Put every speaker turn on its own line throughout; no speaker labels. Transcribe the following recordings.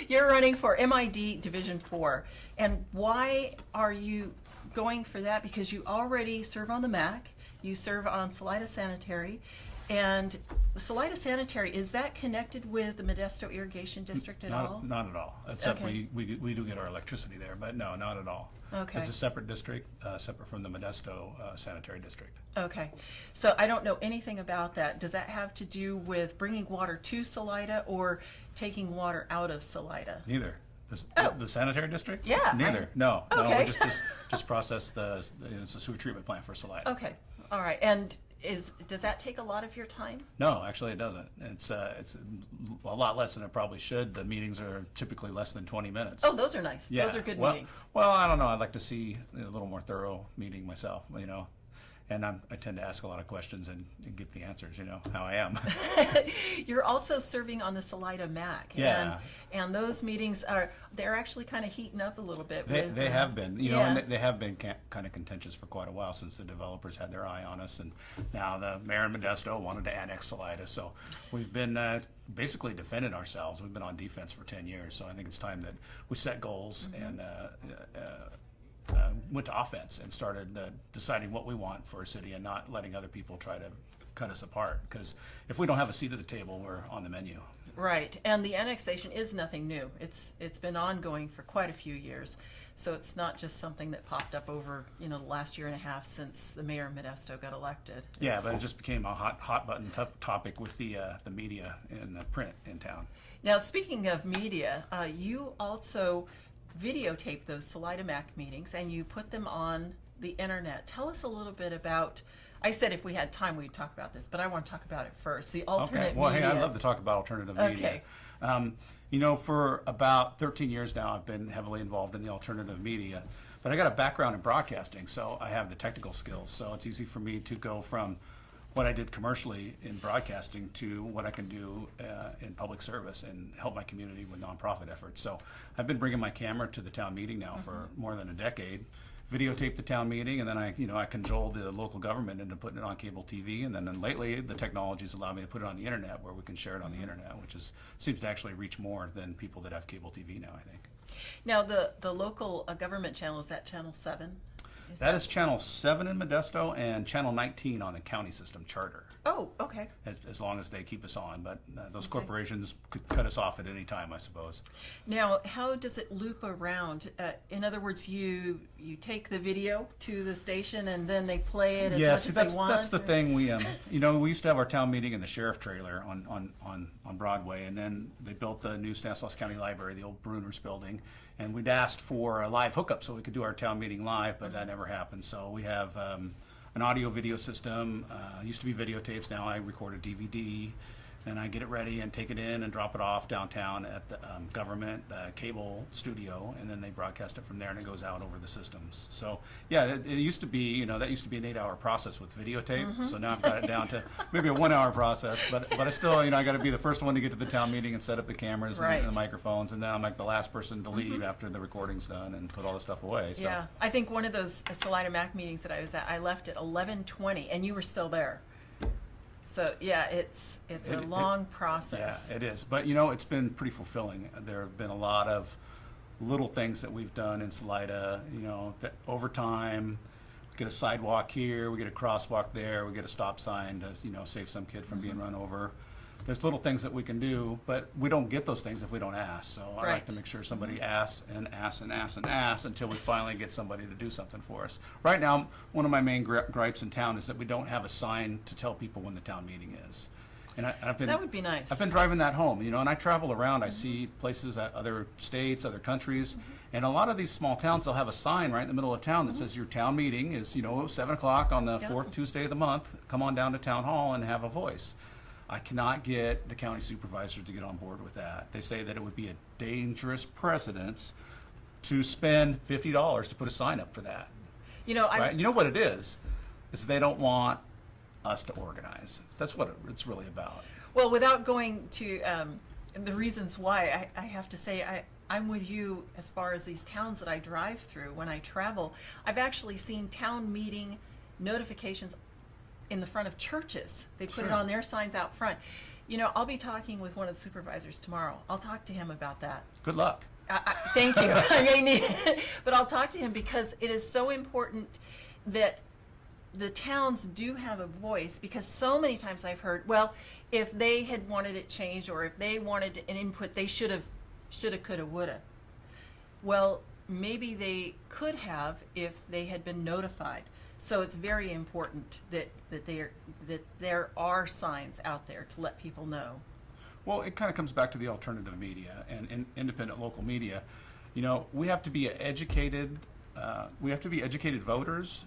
You're running for MID Division 4. And why are you going for that? Because you already serve on the MAC, you serve on Salida Sanitary, and Salida Sanitary, is that connected with the Modesto Irrigation District at all?
Not at all, except
Okay.
we do get our electricity there, but no, not at all.
Okay.
It's a separate district, separate from the Modesto Sanitary District.
Okay, so I don't know anything about that. Does that have to do with bringing water to Salida or taking water out of Salida?
Neither. The sanitary district?
Yeah,
Neither. No,
Okay.
we just process it's a sewer treatment plant for Salida.
Okay, all right. And does that take a lot of your time?
No, actually it doesn't. It's a lot less than it probably should. The meetings are typically less than 20 minutes.
Oh, those are nice.
Yeah.
Those are good
well,
meetings.
Well, I don't know. I'd like to see a little more thorough meeting myself, And I tend to ask a lot of questions and get the answers, how I am.
You're also serving on the Salida MAC.
Yeah.
And those meetings they're actually kind of heating up a little bit.
They have been,
yeah.
and they have been kind of contentious for quite a while since the developers had their eye on us, and now the mayor in Modesto wanted to annex Salida. So we've been basically defending ourselves. We've been on defense for 10 years. So I think it's time that we set goals and went to offense and started deciding what we want for a city and not letting other people try to cut us apart. Because if we don't have a seat at the table, we're on the menu.
Right, and the annexation is nothing new. It's been ongoing for quite a few years, so it's not just something that popped up over the last year and a half since the mayor of Modesto got elected.
Yeah, but it just became a hot button topic with the media and the print in town.
Now, speaking of media, you also videotape those Salida MAC meetings and you put them on the internet. Tell us a little bit about. I said if we had time we'd talk about this, but I want to talk about it first. The alternate
Well,
media.
hey, I'd love to talk about alternative media. For about 13 years now, I've been heavily involved in the alternative media, but I got a background in broadcasting, so I have the technical skills. So it's easy for me to go from what I did commercially in broadcasting to what I can do in public service and help my community with nonprofit efforts. So I've been bringing my camera to the town meeting now for more than a decade. Videotape the town meeting, and then I cajoled the local government into putting it on cable TV, and then lately the technologies allow me to put it on the internet where we can share it on the internet, which seems to actually reach more than people that have cable TV now, I think.
Now the local government channel, is that Channel 7?
That is Channel 7 in Modesto and Channel 19 on the county system charter.
Oh, okay.
As long as they keep us on, but those
Okay.
corporations could cut us off at any time, I suppose.
Now, how does it loop around? In other words, you take the video to the station and then they play it as much as they want?
That's the thing. We we used to have our town meeting in the sheriff trailer on Broadway, and then they built the new Stanislaus County Library, the old Bruners building, and we'd asked for a live hookup so we could do our town meeting live, but that never happened. So we have an audio video system. Used to be videotapes. Now I record a DVD, and I get it ready and take it in and drop it off downtown at the government cable studio, and then they broadcast it from there, and it goes out over the systems. So yeah, it used to be that used to be an 8-hour process with videotape. So now I've got it down to maybe a 1-hour process, but I still I got to be the first one to get to the town meeting and set up the cameras
Right.
and the microphones, and then I'm like the last person to leave after the recording's done and put all the stuff away. So.
Yeah, I think one of those Salida MAC meetings that I was at, I left at 11:20, and you were still there. So yeah, it's a long process.
Yeah, it is. But it's been pretty fulfilling. There have been a lot of little things that we've done in Salida. That over time, we get a sidewalk here, we get a crosswalk there, we get a stop sign to save some kid from being run over. There's little things that we can do, but we don't get those things if we don't ask. So I like to make sure somebody asks and asks and asks and asks until we finally get somebody to do something for us. Right now, one of my main gripes in town is that we don't have a sign to tell people when the town meeting is. And that
would be nice.
I've been driving that home, and I travel around. I see places at other states, other countries, and a lot of these small towns, they'll have a sign right in the middle of town that says your town meeting is 7 o'clock on the fourth Tuesday of the month. Come on down to town hall and have a voice. I cannot get the county supervisors to get on board with that. They say that it would be a dangerous precedence to spend $50 to put a sign up for that. Right? You know what it is they don't want us to organize. That's what it's really about.
Well, without going to the reasons why, I have to say I'm with you as far as these towns that I drive through when I travel. I've actually seen town meeting notifications in the front of churches. They put it on their signs out front. I'll be talking with one of the supervisors tomorrow. I'll talk to him about that.
Good luck.
Thank you. I may need it, but I'll talk to him because it is so important that the towns do have a voice, because so many times I've heard, well, if they had wanted it changed or if they wanted an input, they shoulda, coulda, woulda. Well, maybe they could have if they had been notified. So it's very important that there are signs out there to let people know.
Well, it kind of comes back to the alternative media and independent local media. We have to be educated voters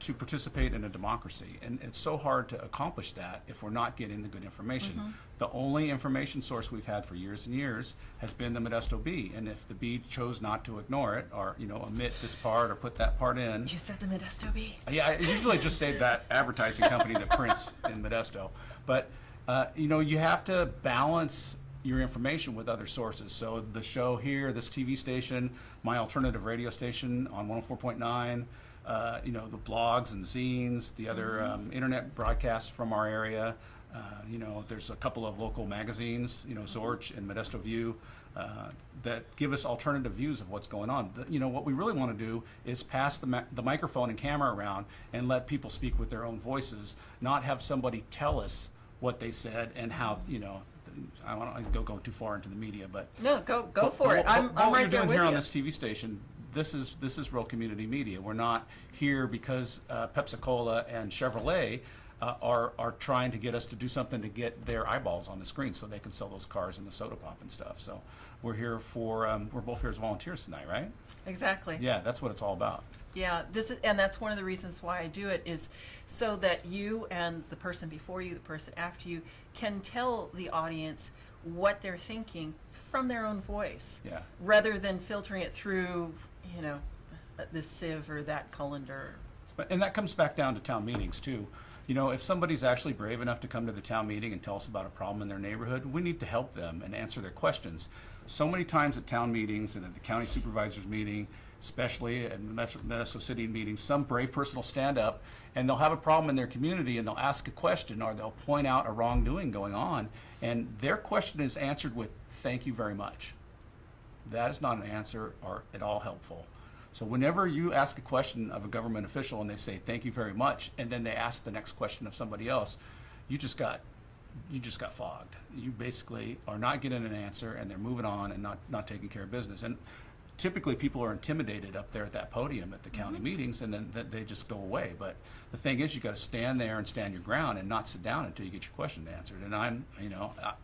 to participate in a democracy, and it's so hard to accomplish that if we're not getting the good information.
Mm-hmm.
The only information source we've had for years and years has been the Modesto Bee, and if the Bee chose not to ignore it or omit this part or put that part in.
You said the Modesto Bee.
Yeah, I usually just say that advertising company that prints in Modesto, but you have to balance your information with other sources. So the show here, this TV station, my alternative radio station on 104.9, the blogs and zines, the other internet broadcasts from our area. There's a couple of local magazines, Zorch and Modesto View, that give us alternative views of what's going on. What we really want to do is pass the microphone and camera around and let people speak with their own voices, not have somebody tell us what they said and how, I don't go too far into the media, but
No, go for it. I'm
what
right
you're
there
doing
with
here on
you.
this TV station, this is real community media. We're not here because Pepsi-Cola and Chevrolet are trying to get us to do something to get their eyeballs on the screen so they can sell those cars and the soda pop and stuff. So we're here we're both here as volunteers tonight, right?
Exactly.
Yeah, that's what it's all about.
Yeah, and that's one of the reasons why I do it, is so that you and the person before you, the person after you, can tell the audience what they're thinking from their own voice.
Yeah.
Rather than filtering it through, this sieve or that colander.
And that comes back down to town meetings too. If somebody's actually brave enough to come to the town meeting and tell us about a problem in their neighborhood, we need to help them and answer their questions. So many times at town meetings and at the county supervisors meeting, especially at Modesto City meetings, some brave person will stand up and they'll have a problem in their community and they'll ask a question or they'll point out a wrongdoing going on, and their question is answered with "thank you very much." That is not an answer or at all helpful. So whenever you ask a question of a government official and they say "thank you very much," and then they ask the next question of somebody else, you just got fogged. You basically are not getting an answer, and they're moving on and not taking care of business. And typically people are intimidated up there at that podium at the county meetings, and then they just go away. But the thing is, you got to stand there and stand your ground and not sit down until you get your question answered. And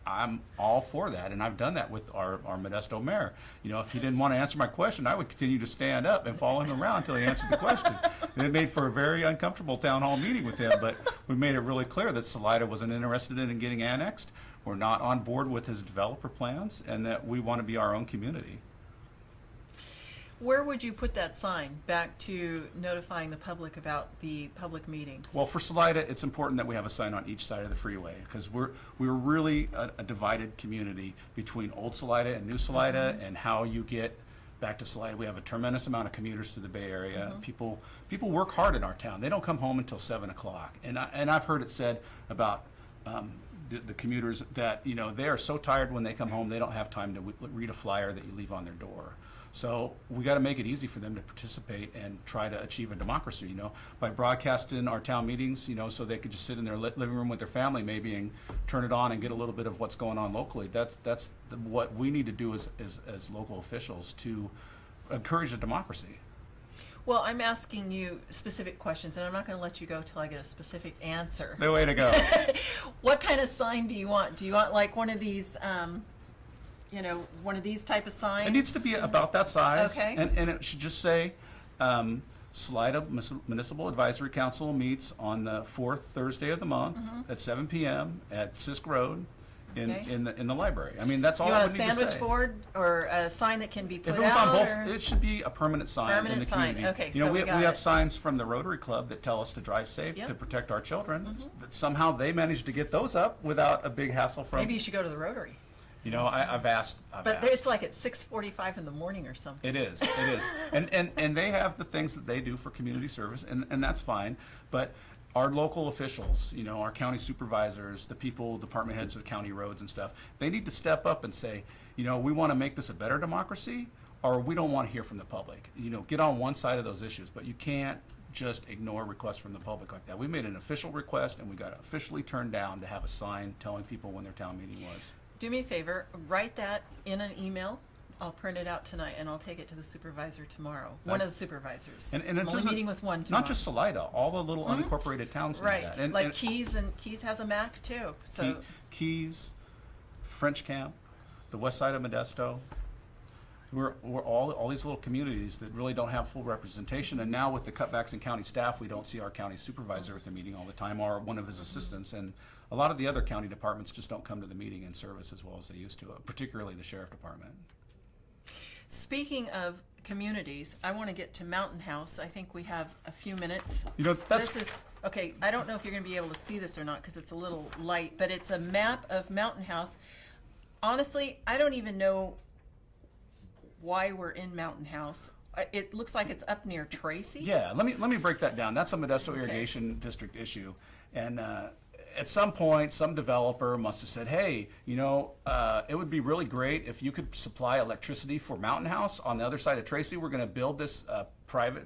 I'm all for that, and I've done that with our Modesto mayor. If he didn't want to answer my question, I would continue to stand up and follow him around until he answered the question. And it made for a very uncomfortable town hall meeting with him, but we made it really clear that Salida wasn't interested in getting annexed. We're not on board with his developer plans, and that we want to be our own community.
Where would you put that sign back to notifying the public about the public meetings?
Well, for Salida, it's important that we have a sign on each side of the freeway, because we're really a divided community between Old Salida and New Salida, and how you get back to Salida. We have a tremendous amount of commuters to the Bay Area. People work hard in our town. They don't come home until 7 o'clock, and I've heard it said about the commuters that they are so tired when they come home they don't have time to read a flyer that you leave on their door. So we got to make it easy for them to participate and try to achieve a democracy, by broadcasting our town meetings, so they could just sit in their living room with their family maybe and turn it on and get a little bit of what's going on locally. That's what we need to do as local officials to encourage a democracy.
Well, I'm asking you specific questions, and I'm not going to let you go till I get a specific answer.
No way to go.
What kind of sign do you want? Do you want like one of these, one of these type of signs?
It needs to be about that size,
Okay.
and it should just say, Salida Municipal Advisory Council meets on the fourth Thursday of the month at 7 p.m. at Sisk Road in the library. I mean, that's all
You
I
want
would
a
need to say.
sandwich board or a sign that can be put
If it was
out?
on both,
or-
it should be a permanent sign in
Permanent
the
sign.
community.
Okay,
You know,
so we
we
got
have
it.
signs from the Rotary Club that tell us to drive safe,
Yep.
to protect our children. That somehow they managed to get those up without a big hassle from.
Maybe you should go to the Rotary.
I've asked.
But it's like at 6:45 in the morning or something.
It is, and they have the things that they do for community service, and that's fine. But our local officials, our county supervisors, the people, department heads of the county roads and stuff, they need to step up and say, we want to make this a better democracy, or we don't want to hear from the public. Get on one side of those issues, but you can't just ignore requests from the public like that. We made an official request, and we got officially turned down to have a sign telling people when their town meeting was.
Do me a favor, write that in an email. I'll print it out tonight, and I'll take it to the supervisor tomorrow. One of the supervisors.
And
I'm
it
only
doesn't,
meeting with one tomorrow.
not just Salida, all the little unincorporated towns
Right,
need that.
like Keys has a MAC too. So
Keys, French Camp, the west side of Modesto. We're all these little communities that really don't have full representation, and now with the cutbacks in county staff, we don't see our county supervisor at the meeting all the time, or one of his assistants, and a lot of the other county departments just don't come to the meeting in service as well as they used to, particularly the sheriff department.
speaking of communities, I want to get to Mountain House. I think we have a few minutes.
That's
This is, okay, I don't know if you're going to be able to see this or not because it's a little light, but it's a map of Mountain House. Honestly, I don't even know why we're in Mountain House. It looks like it's up near Tracy.
Yeah, let me break that down. That's a Modesto Irrigation District issue, and at some point, some developer must have said, "Hey, it would be really great if you could supply electricity for Mountain House on the other side of Tracy. We're going to build this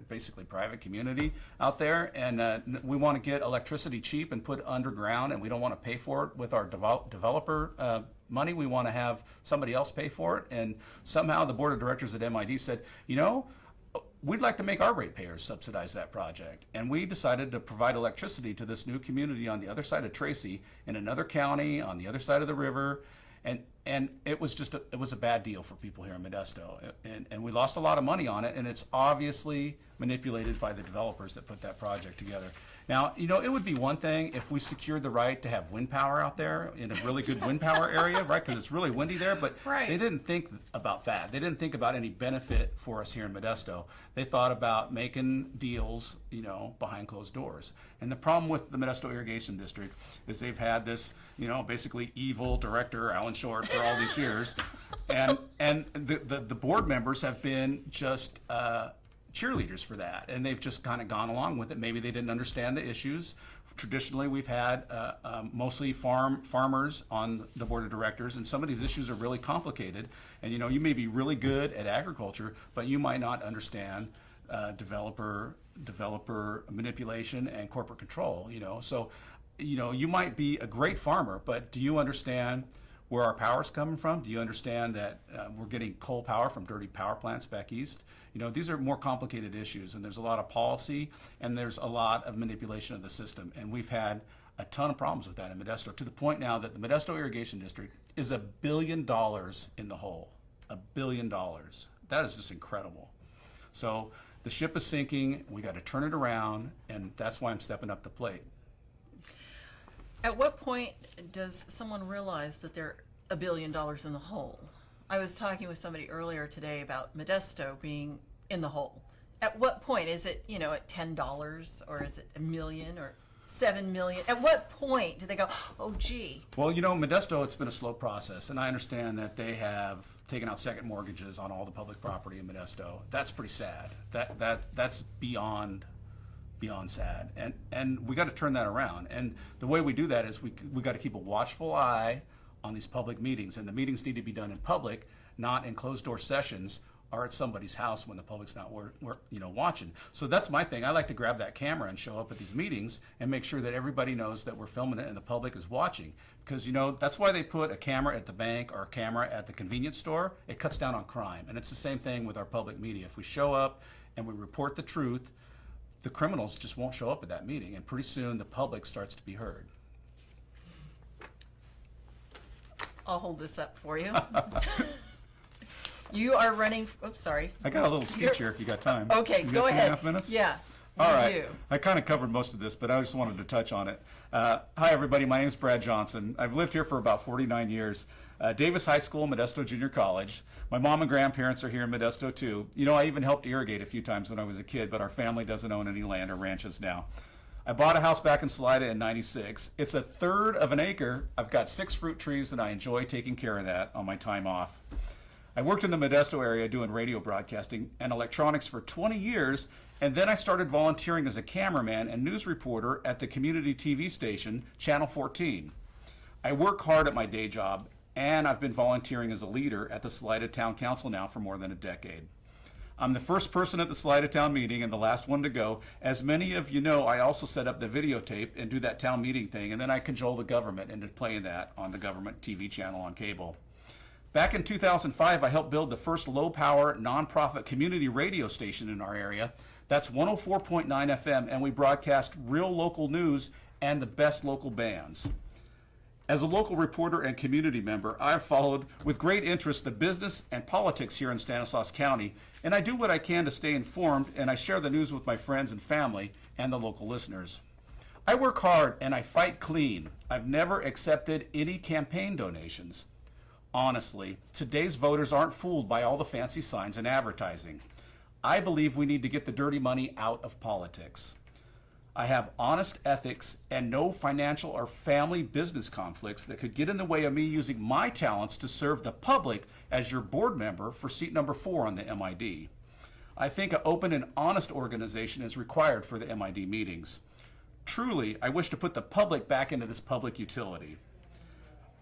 basically private community out there, and we want to get electricity cheap and put underground, and we don't want to pay for it with our developer money. We want to have somebody else pay for it." And somehow the board of directors at MID said, we'd like to make our ratepayers subsidize that project. And we decided to provide electricity to this new community on the other side of Tracy, in another county, on the other side of the river. And it was it was a bad deal for people here in Modesto. And we lost a lot of money on it, and it's obviously manipulated by the developers that put that project together. Now, it would be one thing if we secured the right to have wind power out there in a really good wind power area, right? Because it's really windy there, but
Right.
They didn't think about that. They didn't think about any benefit for us here in Modesto. They thought about making deals, behind closed doors. And the problem with the Modesto Irrigation District is they've had this, basically evil director, Alan Short, for all these years. And the board members have been just cheerleaders for that, and they've just kind of gone along with it. Maybe they didn't understand the issues. Traditionally, we've had mostly farmers on the board of directors, and some of these issues are really complicated. And you may be really good at agriculture, but you might not understand developer manipulation and corporate control. So you might be a great farmer, but do you understand where our power's coming from? Do you understand that we're getting coal power from dirty power plants back east? These are more complicated issues, and there's a lot of policy, and there's a lot of manipulation of the system. And we've had a ton of problems with that in Modesto, to the point now that the Modesto Irrigation District is $1 billion in the hole. $1 billion. That is just incredible. So the ship is sinking. We got to turn it around, and that's why I'm stepping up the plate.
At what point does someone realize that they're $1 billion in the hole? I was talking with somebody earlier today about Modesto being in the hole. At what point is it, at $10, or is it $1 million or $7 million? At what point do they go, oh gee?
Well, Modesto, it's been a slow process, and I understand that they have taken out second mortgages on all the public property in Modesto. That's pretty sad. That's beyond sad, and we got to turn that around. And the way we do that is we got to keep a watchful eye on these public meetings, and the meetings need to be done in public, not in closed door sessions or at somebody's house when the public's not watching. So that's my thing. I like to grab that camera and show up at these meetings and make sure that everybody knows that we're filming it and the public is watching, because that's why they put a camera at the bank or a camera at the convenience store. It cuts down on crime, and it's the same thing with our public media. If we show up and we report the truth, the criminals just won't show up at that meeting, and pretty soon the public starts to be heard.
I'll hold this up for you. You are running, oops, sorry.
I got a little speech here if you got time.
Okay,
you
go
got
ahead.
2.5 minutes?
Yeah,
All
you
right.
do.
I kind of covered most of this, but I just wanted to touch on it. Hi, everybody. My name is Brad Johnson. I've lived here for about 49 years. Davis High School, Modesto Junior College. My mom and grandparents are here in Modesto, too. I even helped irrigate a few times when I was a kid, but our family doesn't own any land or ranches now. I bought a house back in Salida in '96. It's 1/3 of an acre. I've got 6 fruit trees, and I enjoy taking care of that on my time off. I worked in the Modesto area doing radio broadcasting and electronics for 20 years, and then I started volunteering as a cameraman and news reporter at the community TV station, Channel 14. I work hard at my day job, and I've been volunteering as a leader at the Salida Town Council now for more than a decade. I'm the first person at the Salida Town meeting and the last one to go. As many of you know, I also set up the videotape and do that town meeting thing, and then I cajole the government into playing that on the government TV channel on cable. Back in 2005, I helped build the first low-power, nonprofit community radio station in our area. That's 104.9 FM, and we broadcast real local news and the best local bands. As a local reporter and community member, I've followed with great interest the business and politics here in Stanislaus County, and I do what I can to stay informed, and I share the news with my friends and family and the local listeners. I work hard and I fight clean. I've never accepted any campaign donations. Honestly, today's voters aren't fooled by all the fancy signs and advertising. I believe we need to get the dirty money out of politics. I have honest ethics and no financial or family business conflicts that could get in the way of me using my talents to serve the public as your board member for seat number 4 on the MID. I think an open and honest organization is required for the MID meetings. Truly, I wish to put the public back into this public utility.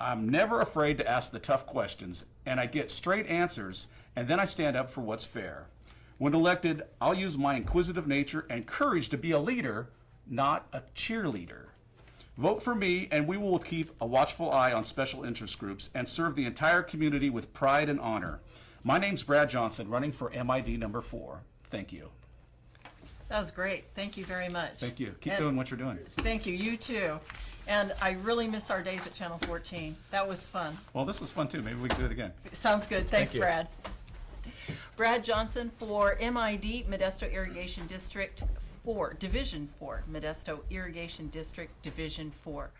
I'm never afraid to ask the tough questions, and I get straight answers, and then I stand up for what's fair. When elected, I'll use my inquisitive nature and courage to be a leader, not a cheerleader. Vote for me, and we will keep a watchful eye on special interest groups and serve the entire community with pride and honor. My name's Brad Johnson, running for MID number 4. Thank you.
That was great. Thank you very much.
Thank you. Keep doing what you're doing.
Thank you. You too. And I really miss our days at Channel 14. That was fun.
Well, this was fun too. Maybe we can do it again.
Sounds good. Thanks,
Thank you.
Brad. Brad Johnson for MID, Modesto Irrigation District 4, Division 4, Modesto Irrigation District, Division 4.